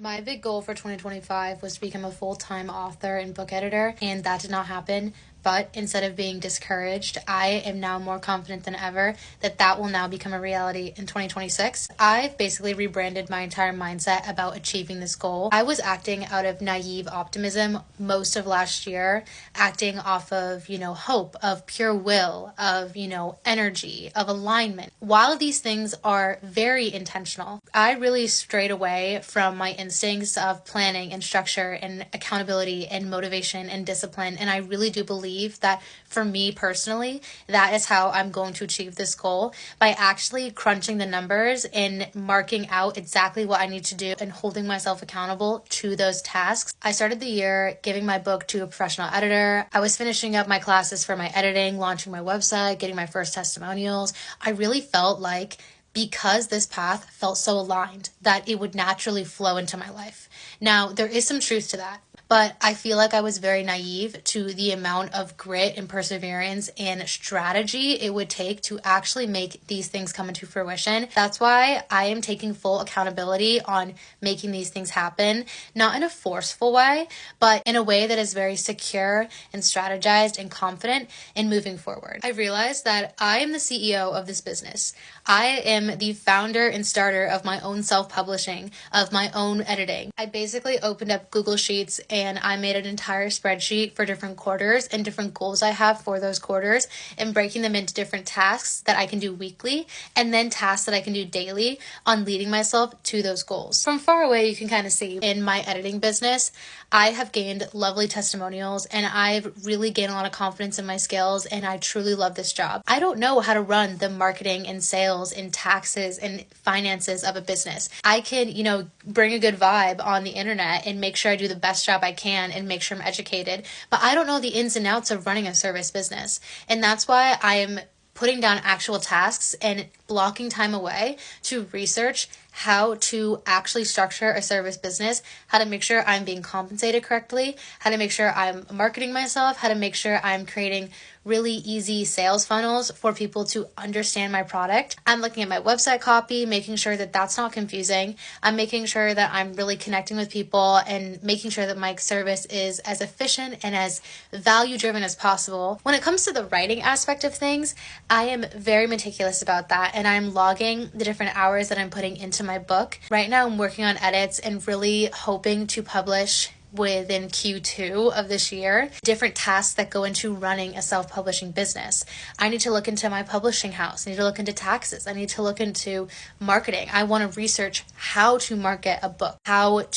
My big goal for 2025 was to become a full-time author and book editor, and that did not happen. But instead of being discouraged, I am now more confident than ever that that will now become a reality in 2026. I've basically rebranded my entire mindset about achieving this goal. I was acting out of naive optimism most of last year, acting off of, hope, of pure will, of, energy, of alignment. While these things are very intentional, I really strayed away from my instincts of planning and structure and accountability and motivation and discipline. And I really do believe that for me personally, that is how I'm going to achieve this goal, by actually crunching the numbers and marking out exactly what I need to do and holding myself accountable to those tasks. I started the year giving my book to a professional editor. I was finishing up my classes for my editing, launching my website, getting my first testimonials. I really felt like, because this path felt so aligned, that it would naturally flow into my life. Now, there is some truth to that, but I feel like I was very naive to the amount of grit and perseverance and strategy it would take to actually make these things come into fruition. That's why I am taking full accountability on making these things happen, not in a forceful way, but in a way that is very secure and strategized and confident in moving forward. I realized that I am the CEO of this business. I am the founder and starter of my own self-publishing, of my own editing. I basically opened up Google Sheets and I made an entire spreadsheet for different quarters and different goals I have for those quarters, and breaking them into different tasks that I can do weekly and then tasks that I can do daily on leading myself to those goals. From far away, you can kind of see in my editing business, I have gained lovely testimonials and I've really gained a lot of confidence in my skills, and I truly love this job. I don't know how to run the marketing and sales and taxes and finances of a business. I can, bring a good vibe on the internet and make sure I do the best job I can and make sure I'm educated, but I don't know the ins and outs of running a service business. And that's why I am putting down actual tasks and blocking time away to research how to actually structure a service business, how to make sure I'm being compensated correctly, how to make sure I'm marketing myself, how to make sure I'm creating really easy sales funnels for people to understand my product. I'm looking at my website copy, making sure that that's not confusing. I'm making sure that I'm really connecting with people and making sure that my service is as efficient and as value driven as possible. When it comes to the writing aspect of things, I am very meticulous about that, and I'm logging the different hours that I'm putting into my book. Right now I'm working on edits and really hoping to publish within Q2 of this year, different tasks that go into running a self-publishing business. I need to look into my publishing house. I need to look into taxes. I need to look into marketing. I want to research how to market a book, how